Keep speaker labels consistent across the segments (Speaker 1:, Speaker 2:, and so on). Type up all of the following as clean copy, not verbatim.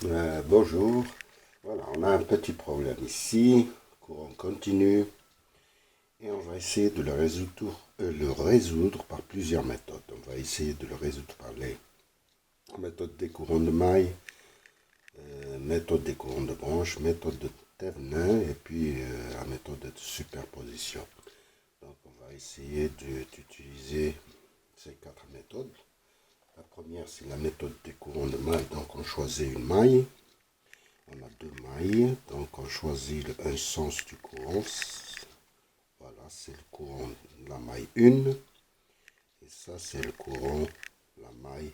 Speaker 1: Bonjour. Voilà, on a un petit problème ici, courant continu, et on va essayer de le résoudre par plusieurs méthodes. On va essayer de le résoudre par les méthodes des courants de maille, méthode des courants de branche, méthode de Thevenin, et puis la méthode de superposition. Donc on va essayer d'utiliser ces quatre méthodes. La première, c'est la méthode des courants de maille. Donc on choisit une maille. On a deux mailles, donc on choisit un sens du courant. Voilà, c'est le courant de la maille 1. Et ça, c'est le courant de la maille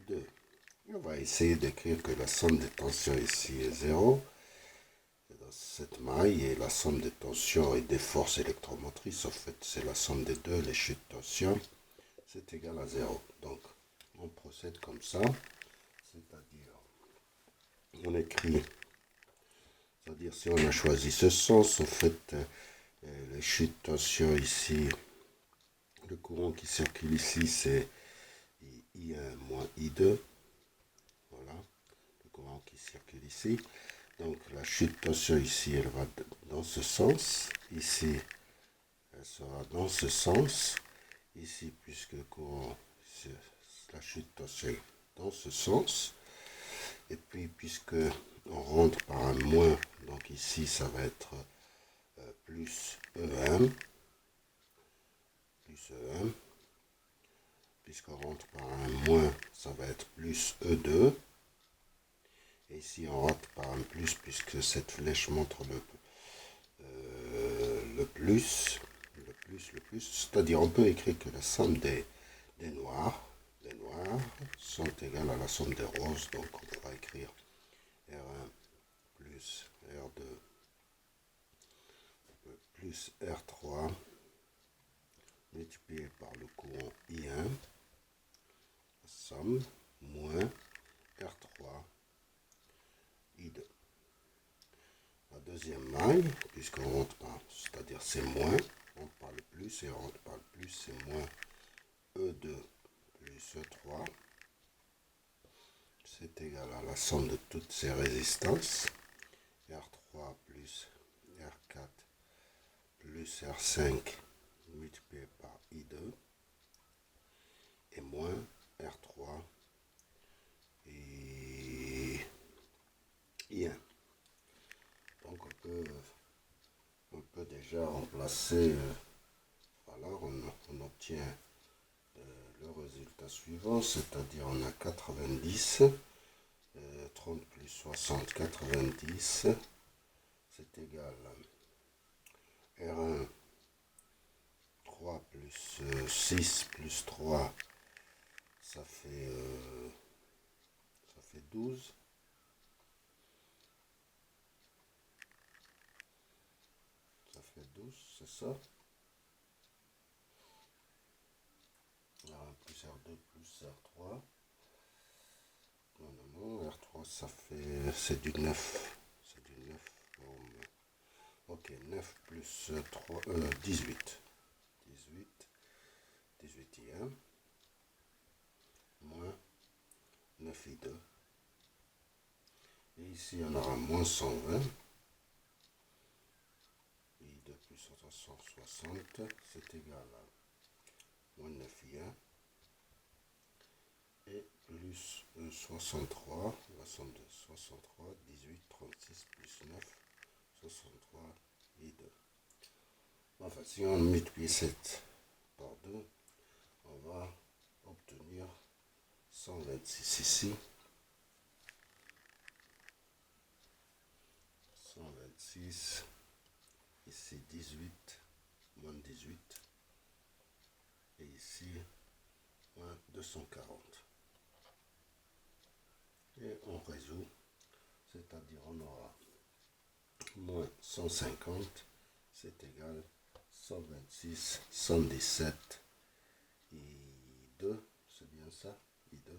Speaker 1: 2. Et on va essayer d'écrire que la somme des tensions ici est 0. Dans cette maille, et la somme des tensions et des forces électromotrices, en fait, c'est la somme des deux, les chutes de tension, c'est égal à 0. Donc, on procède comme ça, c'est-à-dire, on écrit. C'est-à-dire, si on a choisi ce sens, en fait, les chutes de tension ici, le courant qui circule ici, c'est I1 moins I2. Voilà, le courant qui circule ici. Donc, la chute de tension ici, elle va dans ce sens. Ici, elle sera dans ce sens. Ici, puisque le courant, la chute de tension est dans ce sens. Et puis, puisque on rentre par un moins, donc ici, ça va être plus E1, puisqu'on rentre par un moins, ça va être plus E2, et ici on rentre par un plus, puisque cette flèche montre le plus, c'est-à-dire on peut écrire que la somme des noirs sont égales à la somme des roses, donc on pourra écrire R1 plus R2 plus R3 multiplié par le courant I1, somme, moins R3 I2. La deuxième maille, puisqu'on rentre par, c'est-à-dire c'est moins, on rentre par le plus, et on rentre par le plus, c'est moins E2 plus E3. C'est égal à la somme de toutes ces résistances, R3 plus R4 plus R5 multiplié par I2, et moins R3 et I1. Donc on peut déjà remplacer, voilà, on obtient le résultat suivant, c'est-à-dire on a 90, 30 plus 60, 90, c'est égal à R1, 3 plus 6 plus 3, ça fait 12. Ça fait 12, c'est ça. R1 plus R2 plus R3. Non, R3 ça fait, c'est du 9. C'est du 9. Ok, 9 plus 3, 18. 18 I1 moins 9 I2. Et ici on aura moins 120. I2 plus 160, c'est égal à moins 9 I1. Et plus 63, la somme de 63, 18, 36 plus 9, 63 et 2. Enfin, si on multiplie 7 par 2, on va obtenir 126 ici. 126, ici 18, moins 18, et ici moins 240. Et on résout, c'est-à-dire on aura moins 150, c'est égal à 126, 117 I2, c'est bien ça, I2.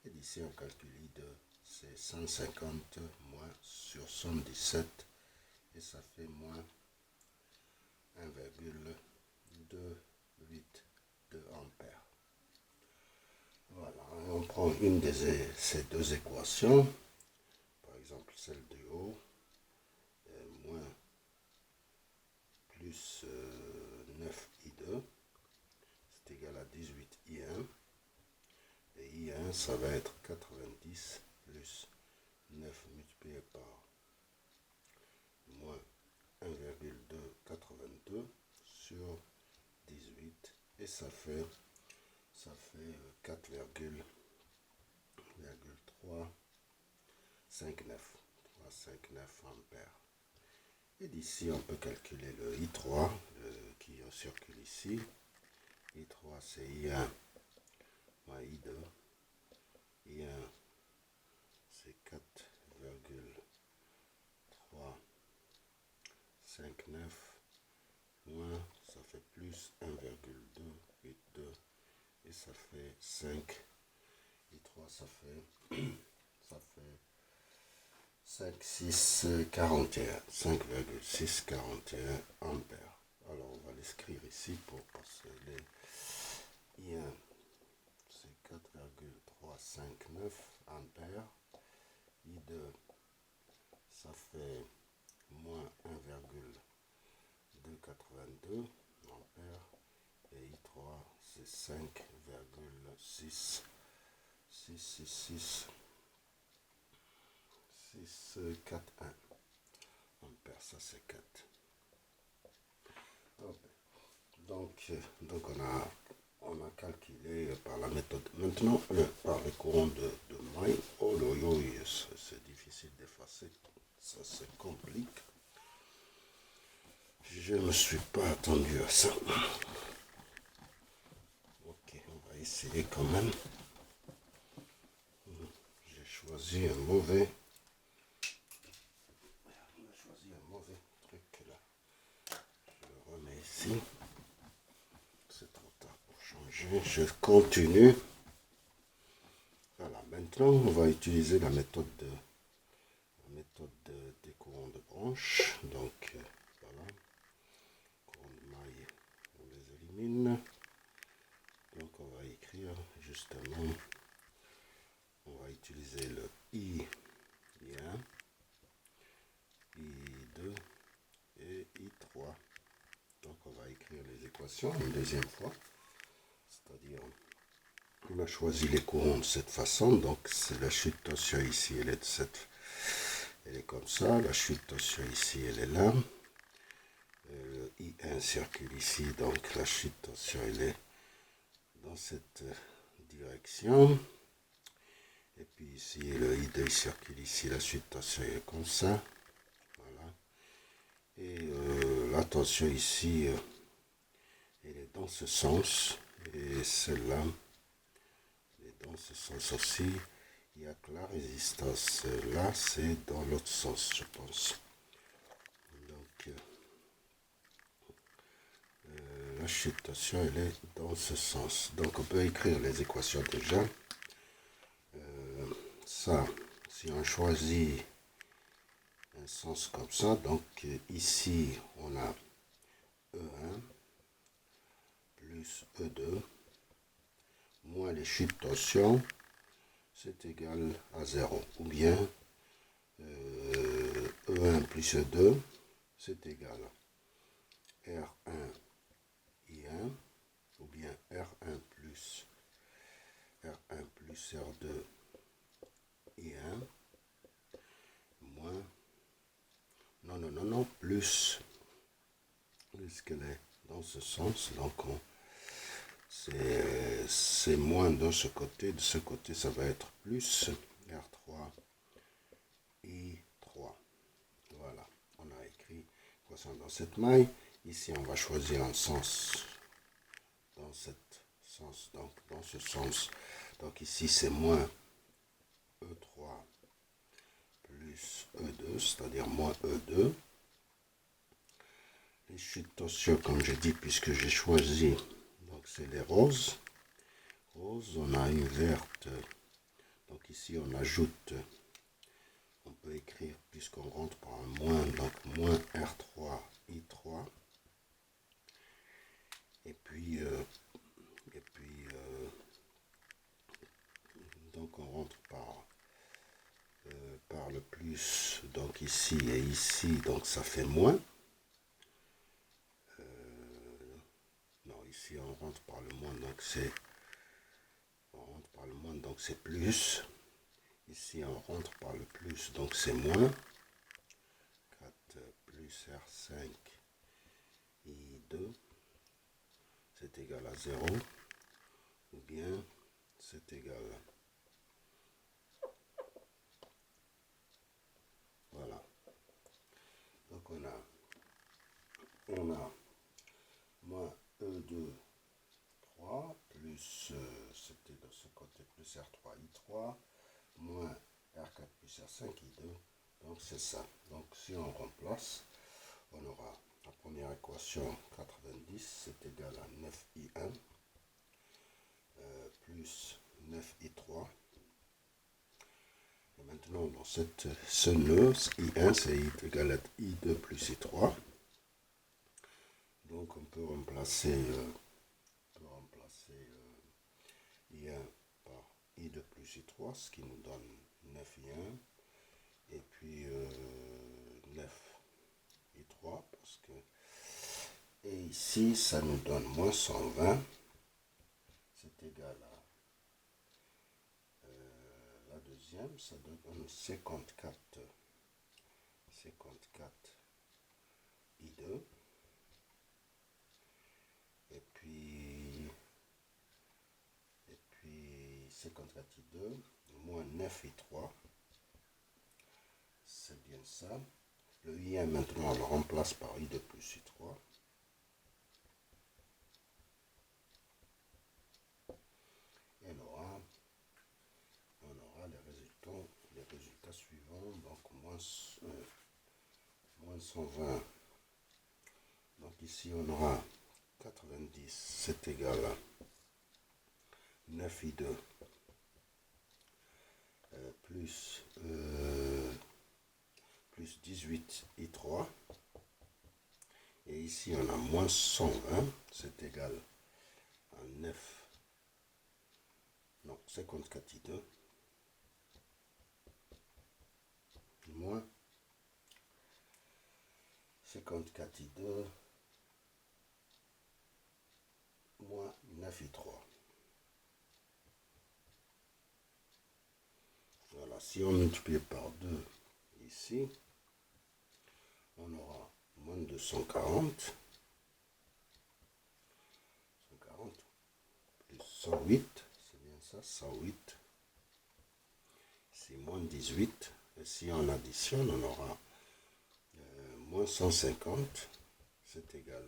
Speaker 1: Et d'ici on calcule I2, c'est 150 moins sur 117, et ça fait moins 1,282 ampères. Voilà, on prend une de ces deux équations, 1, ça va être 90 plus 9 multiplié par moins 1,282 sur 18 et ça fait 4,359 ampères. Et d'ici, on peut calculer le I3 qui circule ici. I3, c'est I1 moins I2. I1, c'est 4,359 moins, ça fait plus 1,282 et ça fait 5. I3, ça fait 5,641 ampères. Alors on va l'écrire ici pour passer les I1, c'est 4,359 ampères. I2, ça fait moins 1,282 ampères. Et I3, c'est 5,641 ampères. Ça, c'est 4. Okay. Donc on a calculé par la méthode. Maintenant, par le courant de maille. Oh là là, c'est difficile d'effacer. Ça se complique. Je ne me suis pas attendu à ça. Ok, on va essayer quand même. J'ai choisi un mauvais. Truc là. Je le remets ici. C'est trop tard pour changer. Je continue. Voilà, maintenant on va utiliser la méthode des courants de branche. Donc voilà, courants de maille, on les élimine. Donc on va écrire justement, on va utiliser le I1, I2 et I3. Donc on va écrire les équations une deuxième fois. C'est-à-dire, on a choisi les courants de cette façon. Donc c'est la chute de tension ici, elle est comme ça. La chute de tension ici, elle est là. Le I1 circule ici, donc la chute de tension, elle est dans cette direction. Et puis ici, le I2 circule ici, la chute de tension est comme ça. Voilà. Et la tension ici, elle est dans ce sens. Et celle-là, elle est dans ce sens aussi. Il n'y a que la résistance là, c'est dans l'autre sens, je pense. Donc, la chute de tension, elle est dans ce sens. Donc, on peut écrire les équations déjà. Ça, si on choisit un sens comme ça, donc ici, on a E1 plus E2 moins les chutes de tension, c'est égal à 0. Ou bien E1 plus E2, c'est égal à R1 I1, ou bien R1 plus R2 I1, moins, non, plus qu'elle est dans ce sens, donc c'est moins de ce côté ça va être plus R3 I3. Voilà, on a écrit l'équation dans cette maille. Ici on va choisir un sens dans ce sens. Donc ici c'est moins E3 plus E2, c'est-à-dire moins E2. Les chutes de tension, comme j'ai dit, puisque j'ai choisi, donc c'est les roses. On a une verte. Donc ici on ajoute, on peut écrire, puisqu'on rentre par un moins, donc moins R3 I3. Et puis donc on rentre par le plus, donc ici et ici, donc ça fait moins. Non, ici on rentre par le moins, donc donc c'est plus. Ici, on rentre par le plus, donc c'est moins. 4 plus R5 I2, c'est égal à 0. Ou bien, c'est égal. Voilà. Donc, on a moins E2, 3, plus, c'était de ce côté, plus R3, I3, moins R4 plus R5, I2. Donc, c'est ça. Donc, si on remplace, on aura la première équation, 90, c'est égal à 9I1, plus 9I3. Et maintenant, dans ce nœud, I1, c'est égal à I2 plus I3. Donc, on peut remplacer I1 par I2 plus I3, ce qui nous donne 9I1. Et puis 9I3, parce que... Et ici, ça nous donne moins 120. C'est égal à la deuxième, ça donne 54 I2. Et puis 54 I2 moins 9 I3. C'est bien ça. Le I1 maintenant, on le remplace par I2 plus I3. Et on aura les résultats suivants. Donc moins 120. Donc ici on aura 90, c'est égal à 9 I2 plus 18 I3. Et ici on a moins 120, c'est égal à 54 I2 moins 54 I2 moins 9 I3. Voilà, si on multiplie par 2 ici, on aura moins 240. 140 plus 108, c'est bien ça, 108. C'est moins 18. Et si on additionne, on aura moins 150, c'est égal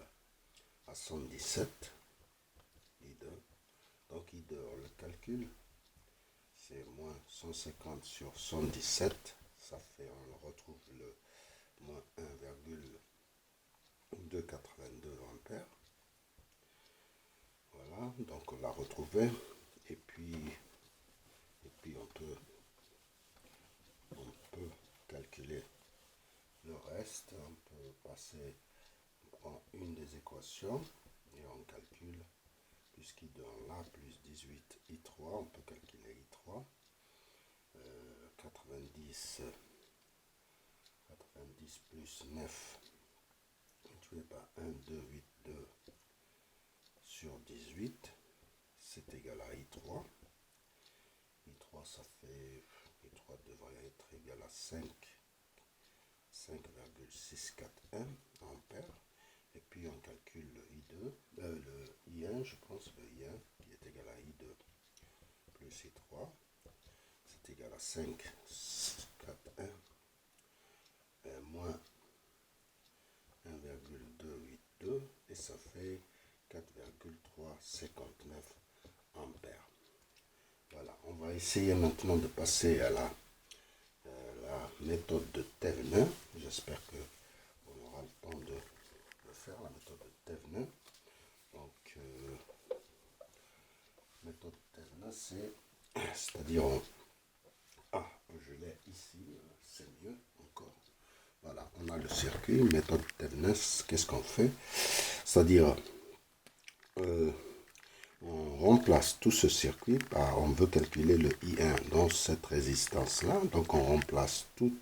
Speaker 1: à 117 I2. Donc I2, on le calcule, c'est moins 150 sur 117, ça fait, on retrouve le moins 1,282 ampères. Voilà, donc on l'a retrouvé, et puis on peut calculer le reste. On peut passer, on prend une des équations et on calcule, puisqu'il donne là plus 18 I3, on peut calculer I3. 90 plus 9 multiplié par 1, 2, 8, 2 sur 18, c'est égal à I3. I3, ça fait, I3 devrait être égal à 5,641 ampères. Et puis on calcule le I2, le I1, je pense, le I1 qui est égal à I2 plus I3, c'est égal à 5,41 moins 1,282 et ça fait 4,359 ampères. Voilà, on va essayer maintenant de passer à la méthode de Thevenin. J'espère que on aura le temps de faire la méthode de Thevenin. Donc, méthode Thevenin, c'est-à-dire, je l'ai ici, c'est mieux encore. Voilà, on a le circuit, méthode Thevenin, qu'est-ce qu'on fait? C'est-à-dire, on remplace tout ce circuit par, on veut calculer le I1 dans cette résistance-là, donc on remplace tout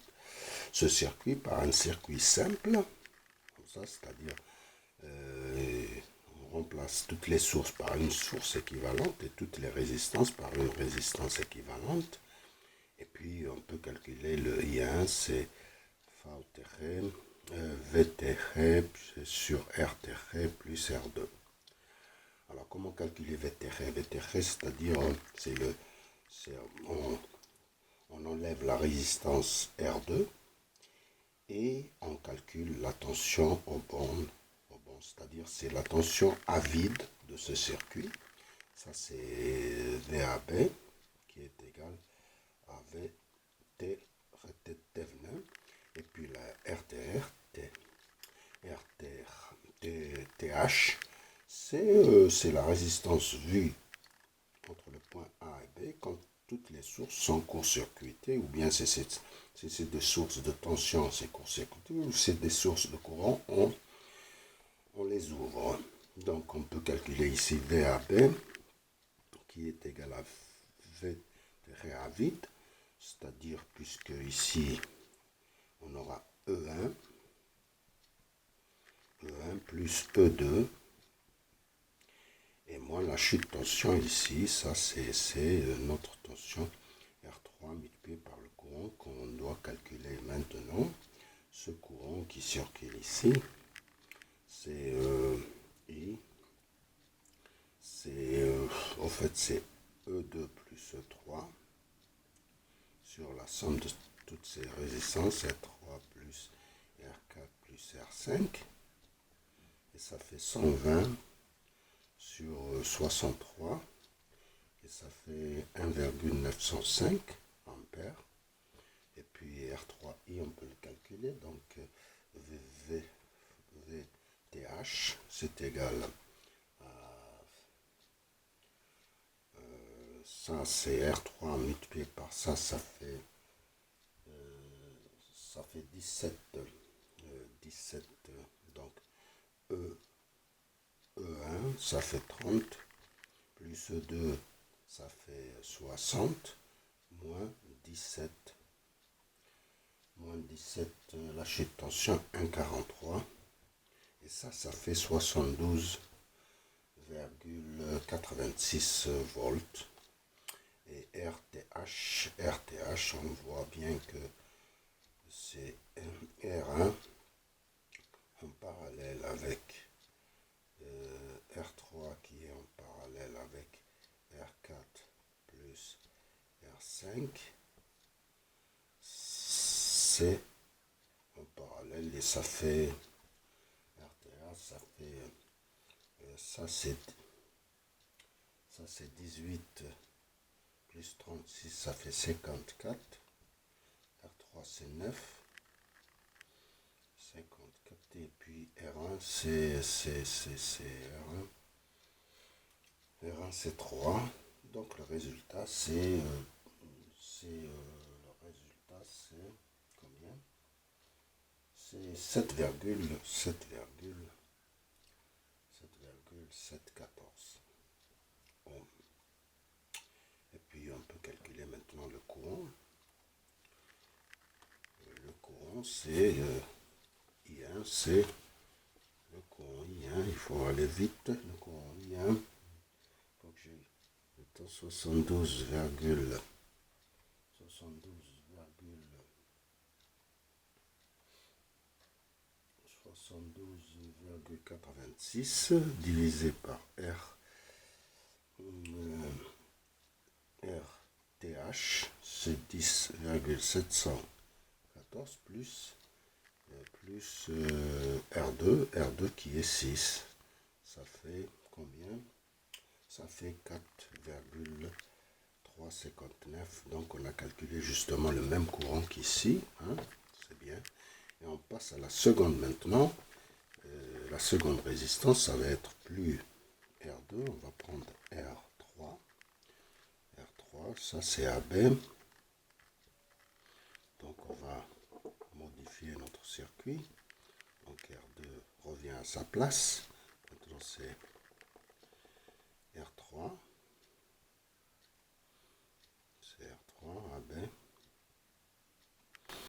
Speaker 1: ce circuit par un circuit simple, comme ça, c'est-à-dire on remplace toutes les sources par une source équivalente et toutes les résistances par une résistance équivalente. Et puis on peut calculer le I1, c'est VTR sur RTR plus R2. Alors comment calculer VTR? VTR, c'est-à-dire on enlève la résistance R2 et on calcule la tension aux bornes, c'est-à-dire c'est la tension à vide de ce circuit. Ça c'est VAB qui est égal à VT Thevenin et puis la RTR TH, c'est la résistance vue entre le point A et B quand toutes les sources sont court-circuitées, ou bien c'est des sources de tension, c'est court-circuité, ou c'est des sources de courant, on les ouvre. Donc on peut calculer ici VAB qui est égal à VTR à vide, c'est-à-dire puisque ici on aura E1 plus E2 et moins la chute de tension ici, ça c'est notre tension R3 multiplié par le courant qu'on doit calculer maintenant. Ce courant qui circule ici, c'est en fait c'est E2 plus E3 sur la somme de toutes ces résistances, R3 plus R4 plus R5, et ça fait 120 sur 63, et ça fait 1,905 ampères. Et puis R3i, on peut le calculer, donc VTH, c'est égal à ça, c'est R3 multiplié par ça, ça fait 17, donc E1, ça fait 30, plus E2, ça fait 60, moins 17, la chute de tension 1,43, et ça fait 72,86 volts. Et RTH, on voit bien que c'est R1 en parallèle avec R3 qui est en parallèle avec R4 plus R5. C'est en parallèle et ça fait RTA, ça fait ça c'est 18 plus 36, ça fait 54. R3 c'est 9. 54 et puis R1 c'est R1 c'est 3. Donc le résultat c'est combien? C'est 7,714 ohms. Et puis on peut calculer maintenant le courant. Le courant c'est I1, c'est le courant I1, il faut aller vite. Le courant I1, il faut que j'ai le temps 72,86 divisé par RTH, c'est 10,714 plus R2 qui est 6. Ça fait combien? Ça fait 4,359. Donc on a calculé justement le même courant qu'ici. Hein? C'est bien. Et on passe à la seconde maintenant. La seconde résistance, ça va être plus R2. On va prendre R3. Ça c'est AB. Donc on va modifier notre circuit. Donc R2 revient à sa place. Maintenant c'est